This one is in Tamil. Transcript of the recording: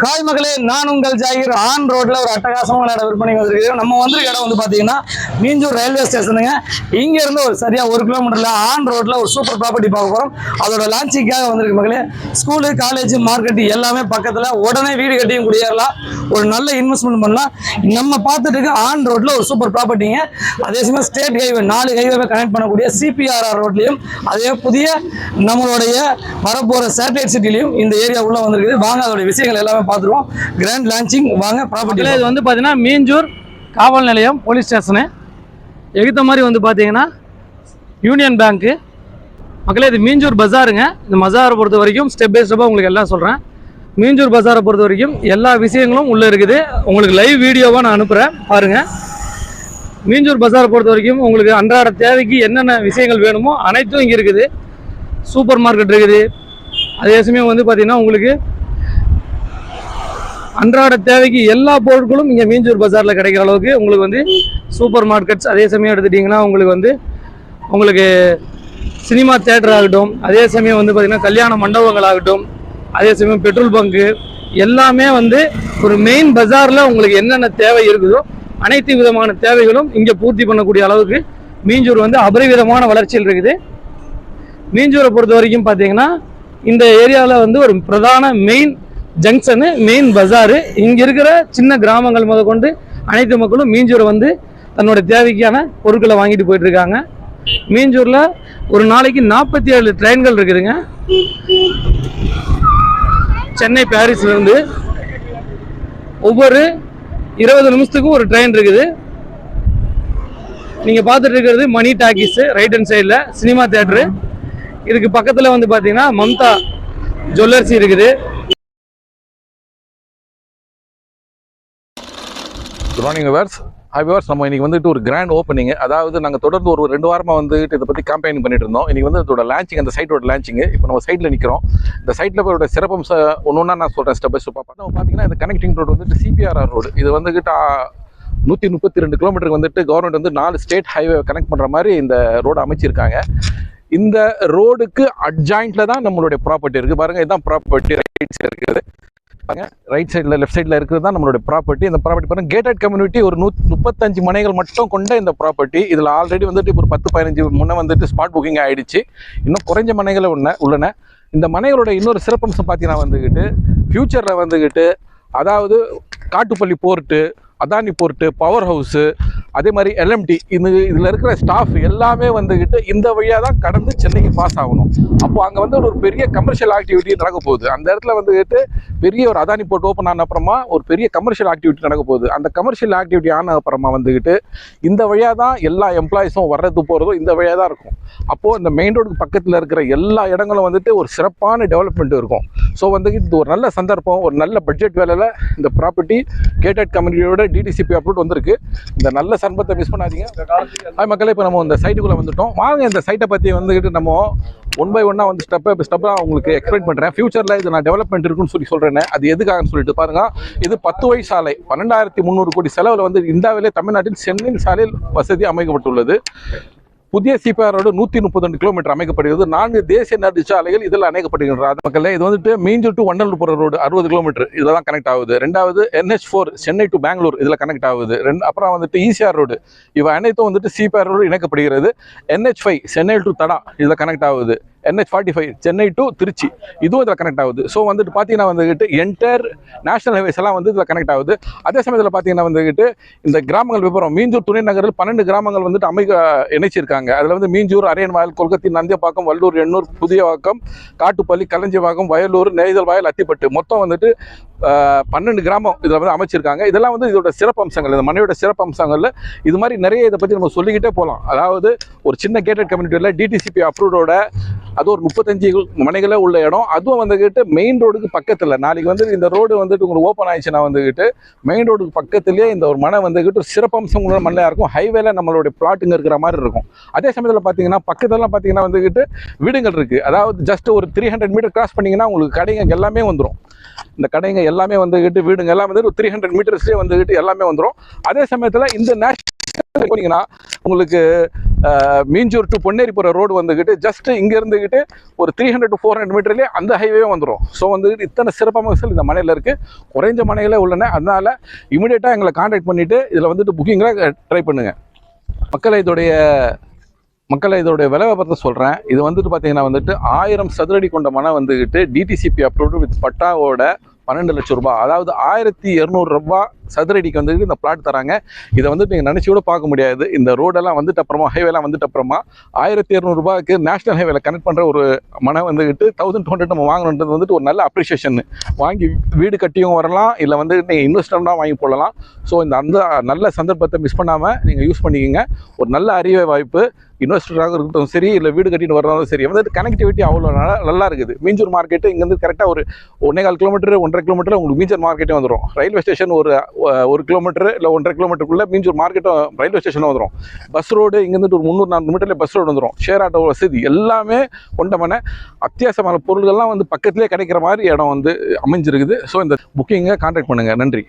ஹாய் மகளே, நான் உங்கள் ஜாகிர். ஆன் ரோட்ல ஒரு அட்டகாசமான இடம் விற்பனை வந்திருக்கு. நம்ம வந்திருக்க இடம் வந்து பாத்தீங்கன்னா மீஞ்சூர் ரயில்வே ஸ்டேஷனுங்க. இங்க இருந்து ஒரு சரியா 1 கிலோமீட்டர்ல ஆன் ரோட்ல ஒரு சூப்பர் ப்ராப்பர்ட்டி பார்க்க போறோம். அதோட லான்ச்சிங்காக வந்திருக்கு மகளே. ஸ்கூலு, காலேஜ், மார்க்கெட் எல்லாமே பக்கத்துல. உடனே வீடு கட்டியும் குடியேறலாம். ஒரு நல்ல இன்வெஸ்ட்மெண்ட் பண்ணலாம். நம்ம பார்த்துட்டு இருக்க ஆன் ரோட்ல ஒரு சூப்பர் ப்ராப்பர்ட்டிங்க. அதே சமயம் ஸ்டேட் ஹைவே 4 ஹைவே கனெக்ட் பண்ணக்கூடிய CPRR ரோட்லயும், அதே புதிய நம்மளுடைய வரப்போற சேட்டலைட் சிட்டிலையும் இந்த ஏரியா உள்ள வந்திருக்குது. வாங்க அதோட விஷயங்கள் எல்லாமே பார்த்துருவோம். கிராண்ட் லான்ச்சிங் வாங்க. ப்ராப்பர்ட்டி இது வந்து பார்த்தீங்கன்னா மீஞ்சூர் காவல் நிலையம் போலீஸ் ஸ்டேஷனு எகுத்த மாதிரி வந்து பார்த்தீங்கன்னா யூனியன் பேங்க்கு. மக்களே, இது மீஞ்சூர் பஜாருங்க. இந்த பஜாரை பொறுத்த வரைக்கும் ஸ்டெப் பை ஸ்டெப்பாக உங்களுக்கு எல்லாம் சொல்கிறேன். மீஞ்சூர் பஜாரை பொறுத்த வரைக்கும் எல்லா விஷயங்களும் உள்ளே இருக்குது. உங்களுக்கு லைவ் வீடியோவாக நான் அனுப்புகிறேன், பாருங்கள். மீஞ்சூர் பஜாரை பொறுத்த வரைக்கும் உங்களுக்கு அன்றாட தேவைக்கு என்னென்ன விஷயங்கள் வேணுமோ அனைத்தும் இங்கே இருக்குது. சூப்பர் மார்க்கெட் இருக்குது. அதே சமயம் வந்து பார்த்தீங்கன்னா உங்களுக்கு அன்றாட தேவைக்கு எல்லா பொருட்களும் இங்கே மீஞ்சூர் பஜாரில் கிடைக்கிற அளவுக்கு உங்களுக்கு வந்து சூப்பர் மார்க்கெட்ஸ். அதே சமயம் எடுத்துட்டிங்கன்னா உங்களுக்கு சினிமா தியேட்டர் ஆகட்டும், அதே சமயம் வந்து பார்த்திங்கன்னா கல்யாண மண்டபங்கள் ஆகட்டும், அதே சமயம் பெட்ரோல் பங்கு எல்லாமே வந்து ஒரு மெயின் பஜாரில் உங்களுக்கு என்னென்ன தேவை இருக்குதோ அனைத்து விதமான தேவைகளும் இங்கே பூர்த்தி பண்ணக்கூடிய அளவுக்கு மீஞ்சூர் வந்து அபரிவிதமான வளர்ச்சியில் இருக்குது. மீஞ்சூரை பொறுத்த வரைக்கும் பார்த்தீங்கன்னா இந்த ஏரியாவில் வந்து ஒரு பிரதான மெயின் ஜங்ஷனு, மெயின் பஜாரு. இங்கே இருக்கிற சின்ன கிராமங்கள் முத கொண்டு அனைத்து மக்களும் மீஞ்சூரை வந்து தன்னோட தேவைக்கான பொருட்களை வாங்கிட்டு போயிட்டு இருக்காங்க. மீஞ்சூரில் ஒரு நாளைக்கு 47 ட்ரெயின்கள் இருக்குதுங்க. சென்னை பாரிஸ்லேருந்து ஒவ்வொரு 20 நிமிஷத்துக்கும் ஒரு ட்ரெயின் இருக்குது. நீங்கள் பார்த்துட்டு இருக்கிறது மணி டாக்கீஸு, ரைட் ஹேண்ட் சைடில் சினிமா தியேட்டரு. இதுக்கு பக்கத்தில் வந்து பார்த்தீங்கன்னா மம்தா ஜுவல்லர்ஸ் இருக்குது. Good morning viewers. Hi viewers, நம்ம இன்றைக்கி வந்துட்டு ஒரு கிராண்ட் ஓப்பனிங். அதாவது நாங்கள் தொடர்ந்து ஒரு 2 வாரமாக வந்துட்டு இதை பற்றி கேம்பெயின் பண்ணிட்டு இருந்தோம். இன்றைக்கி வந்து இதோட லான்ச்சிங், அந்த சைட்டோட லான்ச்சிங்கு. இப்போ நம்ம சைட்டில் நிற்கிறோம். இந்த சைட்டில் போய் சிறப்பம்சம் ஒன்று நான் சொல்கிறேன் ஸ்டெப் பை ஸ்டெப்பாக. நம்ம பார்த்தீங்கன்னா இந்த கனெக்டிங் ரோடு வந்துட்டு CPRR ரோடு. இது வந்துட்டு 132 கிலோமீட்டருக்கு வந்துட்டு கவர்மெண்ட் வந்து 4 ஸ்டேட் ஹைவே கனெக்ட் பண்ணுற மாதிரி இந்த ரோடு அமைச்சிருக்காங்க. இந்த ரோடுக்கு அட்ஜாயிண்ட்டில் தான் நம்மளுடைய ப்ராப்பர்ட்டி இருக்குது. பாருங்கள், இதுதான் ப்ராப்பர்ட்டி. ரைட் சைடு இருக்குது பாருங்க. ரைட் சைடில் லெஃப்ட் சைடில் இருக்கிறது தான் நம்மளுடைய ப்ராப்பர்ட்டி. இந்த ப்ராப்பர்ட்டி பாருங்கள், கேட்டட் கம்யூனிட்டி. ஒரு 135 மனைகள் மட்டும் கொண்ட இந்த ப்ராப்பர்ட்டி. இதில் ஆல்ரெடி வந்துட்டு ஒரு 10-15 முன்னே வந்துட்டு ஸ்பாட் புக்கிங் ஆகிடுச்சு. இன்னும் குறைஞ்ச மனைகளை உள்ளன. இந்த மனைகளோட இன்னொரு சிறப்பம்சம் பார்த்தீங்கன்னா வந்துக்கிட்டு ஃப்யூச்சரில் வந்துக்கிட்டு, அதாவது Kattupalli port, Adani port, power house, அதே மாதிரி LMT, இதில் இருக்கிற ஸ்டாஃப் எல்லாமே வந்துக்கிட்டு இந்த வழியாக தான் கடந்து சென்னைக்கு பாஸ் ஆகணும். அப்போது அங்கே வந்து ஒரு பெரிய கமர்ஷியல் ஆக்டிவிட்டி நடக்க போகுது. அந்த இடத்துல வந்துக்கிட்டு பெரிய ஒரு அதானி போர்ட் ஓப்பன் ஆன அப்புறமா ஒரு பெரிய கமர்ஷியல் ஆக்டிவிட்டி நடக்க போகுது. அந்த கமர்ஷியல் ஆக்டிவிட்டி ஆன அப்புறமா வந்துக்கிட்டு இந்த வழியாக தான் எல்லா எம்ப்ளாயிஸும் வர்றது போகிறதும் இந்த வழியாக தான் இருக்கும். அப்போது இந்த மெயின் ரோடுக்கு பக்கத்தில் இருக்கிற எல்லா இடங்களும் வந்துட்டு ஒரு சிறப்பான டெவலப்மெண்ட் இருக்கும். ஸோ வந்துக்கிட்டு இது ஒரு நல்ல சந்தர்ப்பம், ஒரு நல்ல பட்ஜெட் வேலையில் இந்த ப்ராப்பர்ட்டி கேட்டட் கம்யூனிட்டியோட DTCP அப்ரூவ் வந்திருக்கு. இந்த நல்ல சம்பத்தை மிஸ் பண்ணாதீங்க. ஹாய் மக்களே, இப்போ நம்ம இந்த சைட்டுக்குள்ளே வந்துட்டோம். வாங்க இந்த சைட்டை பற்றி வந்துக்கிட்டு நம்ம 1 by 1 வந்து ஸ்டெப்பாக உங்களுக்கு எக்ஸ்பிளைன் பண்ணுறேன். ஃபியூச்சரில் இது நான் டெவலப்மெண்ட் இருக்குன்னு சொல்கிறேன். அது எதுக்காகன்னு சொல்லிட்டு பாருங்கள். இது 10 வழி சாலை, 12,300 கோடி செலவில் வந்து இந்தியாவிலே தமிழ்நாட்டில் சென்னை சாலையில் வசதி அமைக்கப்பட்டுள்ளது. புதிய CPRR ரோடு 132 கிலோமீட்டர் அமைக்கப்படுகிறது. 4 தேசிய நெடுஞ்சாலைகள் இதில் அமைக்கப்படுகின்றன. மக்களே, இது வந்துட்டு மீஞ்சூர் டு வண்டலூர் போகிற ரோடு 60 கிலோமீட்டர் இதில் தான் கனெக்ட் ஆகுது. 2வது NH4 சென்னை டு பெங்களூர் இதில் கனெக்ட் ஆகுது. அப்புறம் வந்துட்டு ECR ரோடு, இவை அனைத்தும் வந்துட்டு CPRR ரோடு இணைக்கப்படுகிறது. NH5 சென்னை டு தடா இதில் கனெக்ட் ஆகுது. NH45 சென்னை டு திருச்சி இதுவும் இதில் கனெக்ட் ஆகுது. ஸோ வந்துட்டு பார்த்தீங்கன்னா வந்துக்கிட்டு என்டையர் நேஷனல் ஹைவேஸ் எல்லாம் வந்து இதில் கனெக்ட் ஆகுது. அதே சமயத்தில் பார்த்தீங்கன்னா வந்துக்கிட்டு இந்த கிராமங்கள் விவரம் மீஞ்சூர் துணை நகரில் 12 கிராமங்கள் வந்துட்டு இணைச்சிருக்காங்க. அதில் வந்து மீஞ்சூர், அரியன்வாயல், கொல்கத்தி, நந்தியப்பாக்கம், வல்லூர், எண்ணூர், புதியவாக்கம், காட்டுப்பள்ளி, கலஞ்சிவாக்கம், வயலூர், நெய்தல்வாயல், அத்திப்பட்டு மொத்தம் வந்துட்டு 12 கிராமம் இதில் வந்து அமைச்சிருக்காங்க. இதெல்லாம் வந்து இதோட சிறப்பம்சங்கள், இந்த மனையோட சிறப்பம்சங்களில் இது மாதிரி நிறைய இதை பற்றி நம்ம சொல்லிக்கிட்டே போகலாம். அதாவது ஒரு சின்ன கேட்டட் கம்யூனிட்டியில் DTCP அப்ரூவோட அது ஒரு 35 மனைகளே உள்ள இடம். அதுவும் வந்துக்கிட்டு மெயின் ரோடுக்கு பக்கத்தில். நாளைக்கு வந்து இந்த ரோடு வந்துட்டு உங்களுக்கு ஓப்பன் ஆயிடுச்சுன்னா வந்துக்கிட்டு மெயின் ரோடுக்கு பக்கத்துலேயே இந்த ஒரு மனை வந்துக்கிட்டு ஒரு சிறப்பம்சம் உள்ள மனையாக இருக்கும். ஹைவேல நம்மளுடைய பிளாட்டுங்க இருக்கிற மாதிரி இருக்கும். அதே சமயத்தில் பார்த்தீங்கன்னா பக்கத்துலலாம் பார்த்தீங்கன்னா வந்துக்கிட்டு வீடுகள் இருக்குது. அதாவது ஜஸ்ட் ஒரு 300 மீட்டர் கிராஸ் பண்ணிங்கன்னா உங்களுக்கு கடைங்க எல்லாமே வந்துடும். இந்த கடைங்க எல்லாமே வந்துக்கிட்டு வீடுங்க எல்லாம் வந்து ஒரு 300 மீட்டர்ஸ்லேயே வந்துக்கிட்டு எல்லாமே வந்துடும். அதே சமயத்தில் இந்த நேஷனல் போனீங்கன்னா உங்களுக்கு மீஞ்சூர் டு பொன்னேரி போகிற ரோடு வந்துக்கிட்டு ஜஸ்ட் இங்கே இருந்துக்கிட்டு ஒரு 300 to 400 மீட்டர்லேயே அந்த ஹைவே வந்துடும். ஸோ வந்துக்கிட்டு இத்தனை சிறப்பம்சங்கள் இந்த மனையில் இருக்குது, குறைஞ்ச மனைகளே உள்ளன. அதனால் இமீடியட்டாக எங்களை கான்டாக்ட் பண்ணிவிட்டு இதில் வந்துட்டு புக்கிங்கில் ட்ரை பண்ணுங்கள். மக்களை இதோடைய விலை பார்த்து சொல்கிறேன். இது வந்துட்டு பார்த்தீங்கன்னா வந்துட்டு 1000 சதுரடி கொண்ட மனை வந்துக்கிட்டு டிடிசிபி அப்ரூவ்டு வித் பட்டாவோட 12 லட்சம் ரூபாய், அதாவது 1200 ரூபாய் சதுரடிக்கு வந்துட்டு இந்த பிளாட் தராங்க. இதை வந்துட்டு நீங்கள் நினச்சி கூட பார்க்க முடியாது. இந்த ரோடெல்லாம் வந்துட்டு அப்புறமா ஹைவேலாம் வந்துட்டு அப்புறமா 1200 ரூபாய்க்கு நேஷனல் ஹைவேல கனெக்ட் பண்ணுற ஒரு மனை வந்துக்கிட்டு 1200 நம்ம வாங்கணுன்றது வந்துட்டு ஒரு நல்ல அப்ரிஷியேஷன். வாங்கி வீடு கட்டியும் வரலாம், இல்லை வந்து நீங்கள் இன்வெஸ்ட்மெண்ட்டாக வாங்கி போடலாம். ஸோ அந்த நல்ல சந்தர்ப்பத்தை மிஸ் பண்ணாமல் நீங்கள் யூஸ் பண்ணிக்கோங்க. ஒரு நல்ல அறிவை வாய்ப்பு. இன்வெஸ்டராக இருக்கட்டும் சரி, இல்லை வீடு கட்டிட்டு வரணும் சரி, வந்துட்டு கனெக்டிவிட்டி அவ்வளோ நல்லா இருக்குது. மீஞ்சூர் மார்க்கெட்டு இங்கேருந்து கரெக்டாக ஒரு 1.25 கிலோமீட்டர் 1.5 கிலோமீட்டர் உங்களுக்கு மீஞ்சூர் மார்க்கெட்டே வந்துடும். ரயில்வே ஸ்டேஷன் ஒரு 1 கிலோமீட்டர் இல்லை 1.5 கிலோமீட்டருக்குள்ளே மீஞ்சூர் மார்க்கெட்டும் ரயில்வே ஸ்டேஷனும் வந்துடும். பஸ் ரோடு இங்கேருந்து ஒரு 300-400 மீட்டரில் பஸ் ரோடு வந்துடும். ஷேர் ஆட்டோ வசதி எல்லாமே கொண்டமான அத்தியாவசியமான பொருள்கள்லாம் வந்து பக்கத்துலேயே கிடைக்கிற மாதிரி இடம் வந்து அமைஞ்சிருக்குது. ஸோ இந்த புக்கிங்கை கான்டாக்ட் பண்ணுங்கள். நன்றி.